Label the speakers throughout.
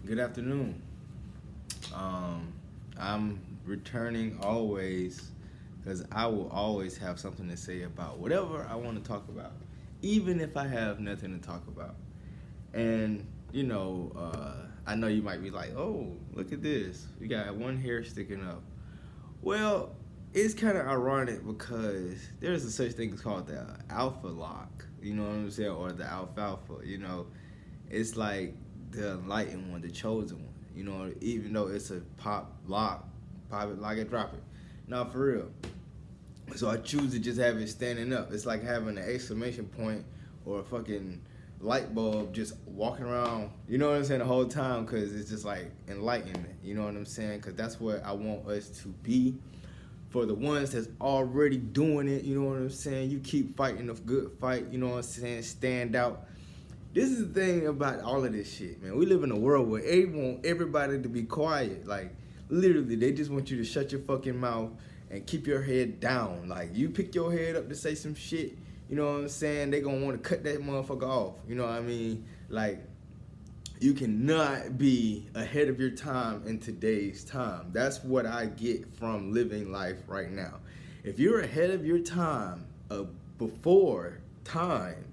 Speaker 1: Good afternoon. Um, I'm returning always because I will always have something to say about whatever I want to talk about, even if I have nothing to talk about. And, I know you might be like, oh, look at this. We got one hair sticking up. Well, it's kind of ironic because there's a such thing called the alpha lock, you know what I'm saying, or the alfalfa. It's like the enlightened one, the chosen one. Even though it's a pop it, lock it, drop it. Now for real. So I choose to just have it standing up. It's like having an exclamation point or a fucking light bulb just walking around. You know what I'm saying, the whole time, because it's just like enlightenment. You know what I'm saying? Because that's what I want us to be. For the ones that's already doing it, you know what I'm saying? You keep fighting a good fight. You know what I'm saying? Stand out. This is the thing about all of this shit, man. We live in a world where they want everybody to be quiet. Like, literally, they just want you to shut your fucking mouth and keep your head down. Like, you pick your head up to say some shit, you know what I'm saying? They gonna want to cut that motherfucker off. You know what I mean? Like, you cannot be ahead of your time in today's time. That's what I get from living life right now. If you're ahead of your time, before time,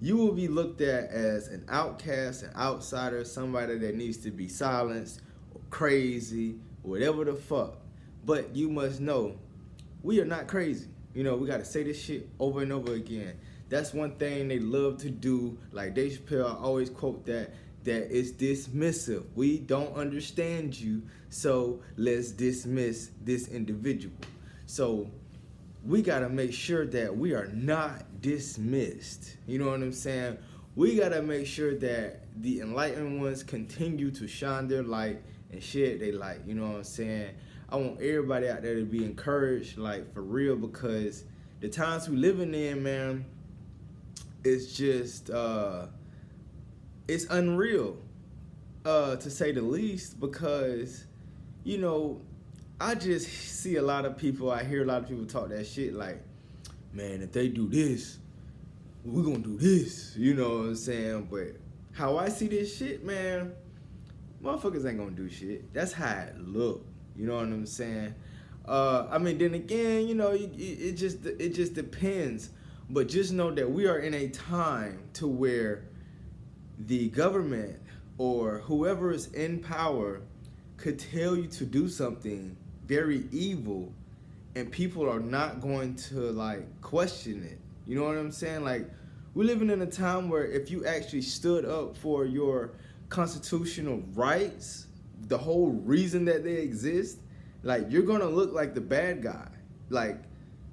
Speaker 1: you will be looked at as an outcast, an outsider, somebody that needs to be silenced, or crazy, whatever the fuck. But you must know, we are not crazy. We got to say this shit over and over again. That's one thing they love to do. Like Dave Chappelle, I always quote that it's dismissive. We don't understand you, so let's dismiss this individual. So we got to make sure that we are not dismissed. You know what I'm saying? We got to make sure that the enlightened ones continue to shine their light and shed their light. You know what I'm saying? I want everybody out there to be encouraged, like, for real, because the times we living in, man, it's just, it's unreal, to say the least, because, I just see a lot of people, I hear a lot of people talk that shit like, man, if they do this, we're gonna do this, you know what I'm saying? But how I see this shit, man, motherfuckers ain't gonna do shit. That's how it look, you know what I'm saying? Then again, it just depends. But just know that we are in a time to where the government or whoever is in power could tell you to do something very evil, and people are not going to, like, question it. You know what I'm saying? Like, we're living in a time where if you actually stood up for your constitutional rights, the whole reason that they exist, like, you're gonna look like the bad guy. Like,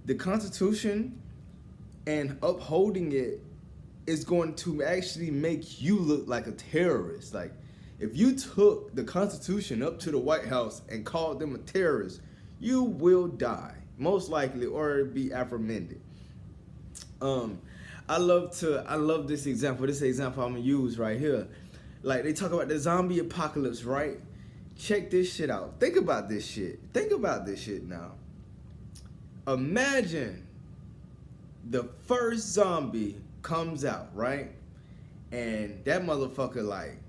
Speaker 1: the Constitution and upholding it is going to actually make you look like a terrorist. Like, if you took the Constitution up to the White House and called them a terrorist, you will die, most likely, or be apprehended. I love this example. This example I'm gonna use right here. Like, they talk about the zombie apocalypse, right? Check this shit out. Think about this shit. Think about this shit now. Imagine the first zombie comes out, right? And that motherfucker, like,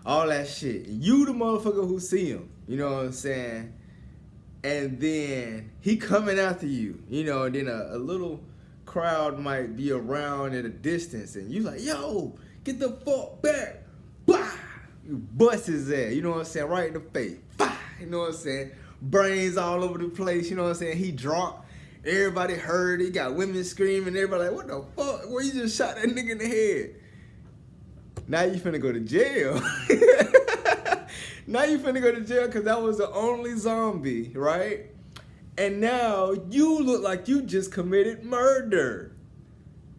Speaker 1: all that shit. You the motherfucker who see him, you know what I'm saying? And then he coming after you, and then a little crowd might be around at a distance, and you like, yo, get the fuck back. Bah! You bust his ass, you know what I'm saying? Right in the face. Bah! You know what I'm saying? Brains all over the place, you know what I'm saying? He dropped. Everybody heard. He got women screaming. Everybody like, what the fuck? Well, you just shot that nigga in the head. Now you finna go to jail. Now you finna go to jail because that was the only zombie, right? And now you look like you just committed murder.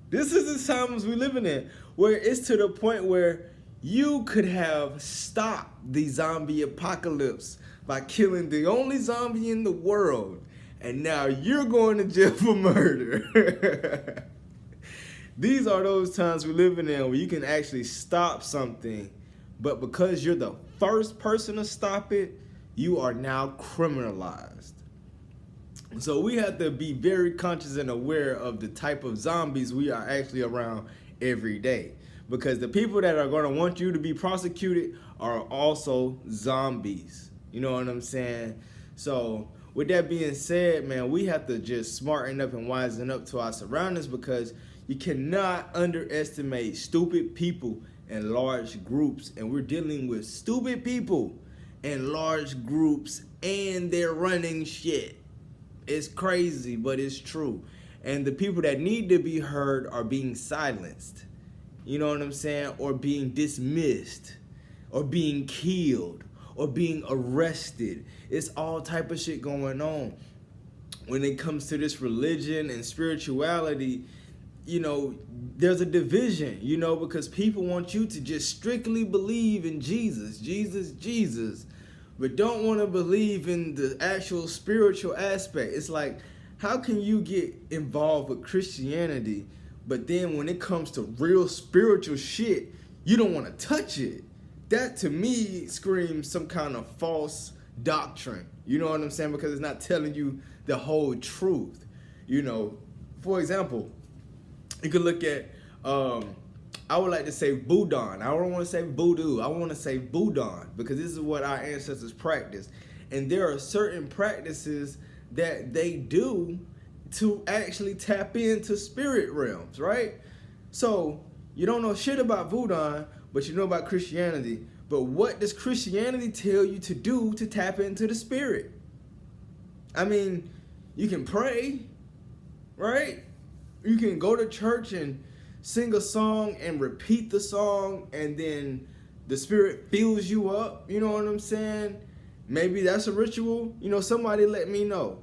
Speaker 1: This is the times we living in, where it's to the point where you could have stopped the zombie apocalypse by killing the only zombie in the world, and now you're going to jail for murder. These are those times we're living in where you can actually stop something, but because you're the first person to stop it, you are now criminalized. So we have to be very conscious and aware of the type of zombies we are actually around every day. because the people that are going to want you to be prosecuted are also zombies. You know what I'm saying? So with that being said, man, we have to just smarten up and wisen up to our surroundings, because you cannot underestimate stupid people in large groups. And we're dealing with stupid people in large groups, and they're running shit. It's crazy, but it's true. And the people that need to be heard are being silenced. You know what I'm saying? Or being dismissed, or being killed, or being arrested. It's all type of shit going on. When it comes to this religion and spirituality, you know, there's a division, you know, because people want you to just strictly believe in Jesus, but don't want to believe in the actual spiritual aspect. It's like, how can you get involved with Christianity, but then when it comes to real spiritual shit, you don't want to touch it? That to me screams some kind of false doctrine. You know what I'm saying? Because it's not telling you the whole truth. You know, for example, you could look at, I would like to say Budon. I don't want to say voodoo. I want to say Budon, because this is what our ancestors practiced. And there are certain practices that they do to actually tap into spirit realms, right? So you don't know shit about Budon, but you know about Christianity. But what does Christianity tell you to do to tap into the spirit? I mean, you can pray, right? You can go to church and sing a song and repeat the song, and then the spirit fills you up. You know what I'm saying? Maybe that's a ritual. You know, somebody let me know.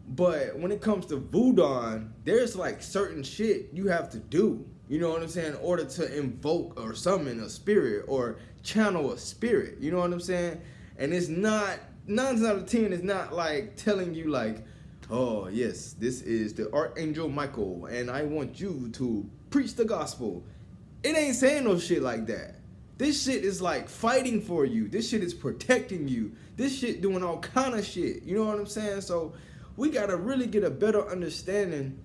Speaker 1: But when it comes to voodoo, there's like certain shit you have to do. You know what I'm saying? In order to invoke or summon a spirit or channel a spirit. You know what I'm saying? And it's not, 9 times out of 10, it's not like telling you like, oh yes, this is the Archangel Michael and I want you to preach the gospel. It ain't saying no shit like that. This shit is like fighting for you. This shit is protecting you. This shit doing all kind of shit. You know what I'm saying? So we gotta really get a better understanding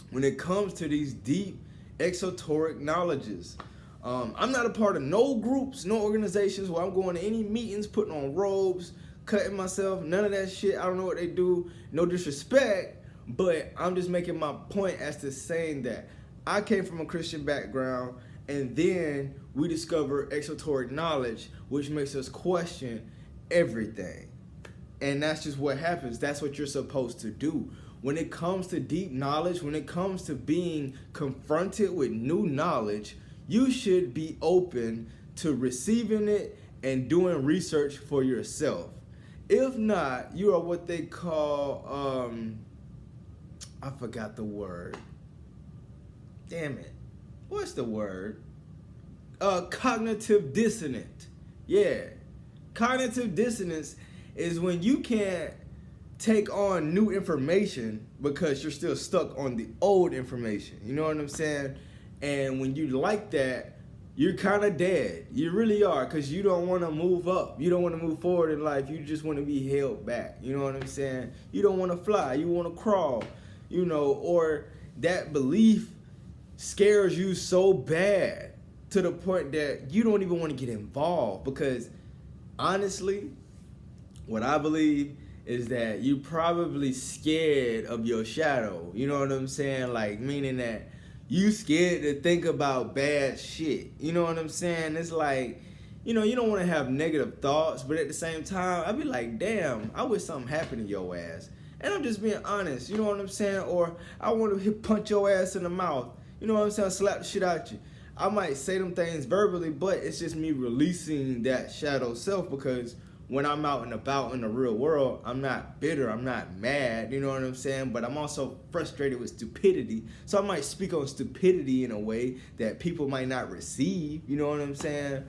Speaker 1: when it comes to these deep exoteric knowledges. I'm not a part of no groups, no organizations where I'm going to any meetings, putting on robes, cutting myself, none of that shit. I don't know what they do. No disrespect, but I'm just making my point as to saying that I came from a Christian background, and then we discover exoteric knowledge, which makes us question everything. And that's just what happens. That's what you're supposed to do. When it comes to deep knowledge, when it comes to being confronted with new knowledge, you should be open to receiving it and doing research for yourself. If not, you are what they call, I forgot the word. Damn it. What's the word? Cognitive dissonant. Yeah. Cognitive dissonance is when you can't take on new information because you're still stuck on the old information. You know what I'm saying? And when you like that, you're kind of dead. You really are, because you don't want to move up. You don't want to move forward in life. You just want to be held back. You know what I'm saying? You don't want to fly. You want to crawl, you know, or that belief scares you so bad to the point that you don't even want to get involved, because honestly, what I believe is that you probably scared of your shadow. You know what I'm saying? Like, meaning that you scared to think about bad shit. You know what I'm saying? It's like, you know, you don't want to have negative thoughts, but at the same time, I'd be like, damn, I wish something happened to your ass. And I'm just being honest, you know what I'm saying? Or I want to punch your ass in the mouth. You know what I'm saying? Slap the shit out you. I might say them things verbally, but it's just me releasing that shadow self, because when I'm out and about in the real world, I'm not bitter, I'm not mad, you know what I'm saying? But I'm also frustrated with stupidity. So I might speak on stupidity in a way that people might not receive, you know what I'm saying?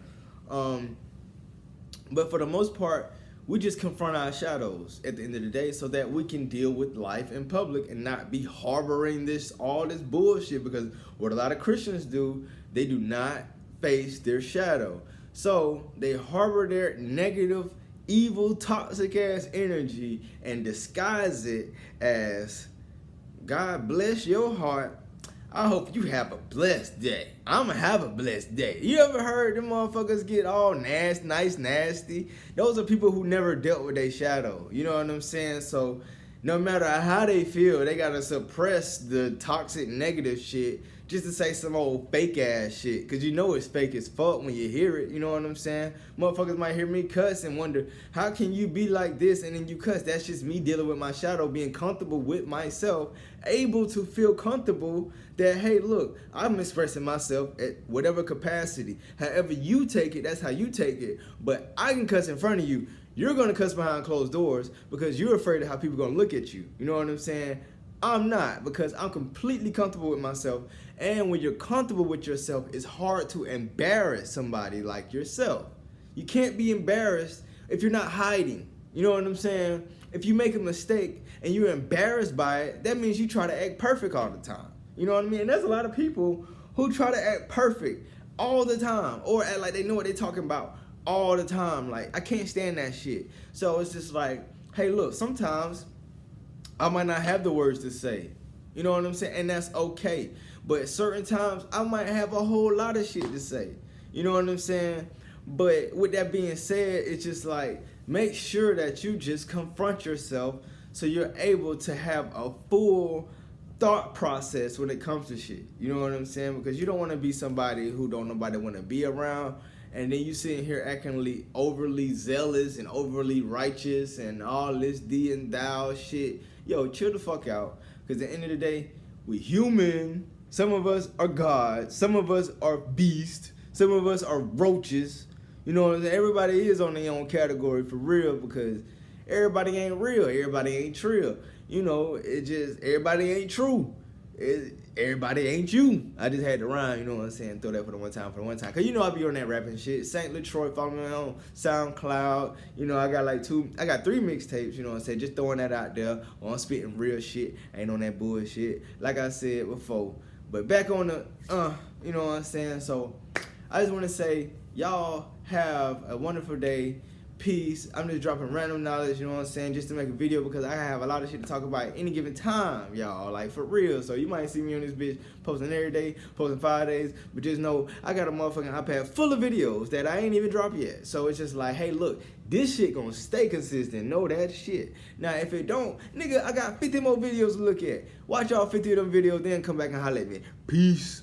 Speaker 1: But for the most part, we just confront our shadows at the end of the day so that we can deal with life in public and not be harboring all this bullshit, because what a lot of Christians do, they do not face their shadow. So they harbor their negative, evil, toxic ass energy and disguise it as, God bless your heart, I hope you have a blessed day. I'ma have a blessed day. You ever heard them motherfuckers get all nasty? Those are people who never dealt with their shadow. You know what I'm saying? So no matter how they feel, they gotta suppress the toxic negative shit just to say some old fake ass shit. Cause you know it's fake as fuck when you hear it. You know what I'm saying? Motherfuckers might hear me cuss and wonder, how can you be like this and then you cuss? That's just me dealing with my shadow, being comfortable with myself, able to feel comfortable that, hey, look, I'm expressing myself at whatever capacity. However you take it, that's how you take it. But I can cuss in front of you. You're gonna cuss behind closed doors because you're afraid of how people are gonna look at you. You know what I'm saying? I'm not, because I'm completely comfortable with myself. And when you're comfortable with yourself, it's hard to embarrass somebody like yourself. You can't be embarrassed if you're not hiding. You know what I'm saying? If you make a mistake and you're embarrassed by it, that means you try to act perfect all the time. You know what I mean? And there's a lot of people who try to act perfect all the time, or act like they know what they're talking about all the time. Like, I can't stand that shit. So it's just like, hey, look, sometimes I might not have the words to say. You know what I'm saying? And that's okay. But certain times I might have a whole lot of shit to say. You know what I'm saying? But with that being said, it's just like, make sure that you just confront yourself so you're able to have a full thought process when it comes to shit. You know what I'm saying? Because you don't want to be somebody who don't nobody want to be around, and then you sitting here acting overly zealous and overly righteous and all this thee and thou shit. Yo, chill the fuck out. Because at the end of the day, we human. Some of us are gods. Some of us are beasts. Some of us are roaches. You know what I'm saying? Everybody is on their own category for real, because everybody ain't real. Everybody ain't trill. You know, it just, everybody ain't true. Everybody ain't you. I just had to rhyme, you know what I'm saying? Throw that for the one time. Cause you know I be on that rapping shit. St. Latroy, follow me on SoundCloud. You know, I got 3 mixtapes, you know what I'm saying? Just throwing that out there. I'm spitting real shit. Ain't on that bullshit. Like I said before. But back on the, you know what I'm saying? So I just want to say, y'all have a wonderful day. Peace. I'm just dropping random knowledge, you know what I'm saying, just to make a video, because I have a lot of shit to talk about at any given time, y'all, like for real. So you might see me on this bitch posting every day, posting 5 days, but just know I got a motherfucking iPad full of videos that I ain't even dropped yet. So it's just like, hey, look, this shit gonna stay consistent. Know that shit. Now, if it don't, nigga, I got 50 more videos to look at. Watch all 50 of them videos, then come back and holler at me. Peace.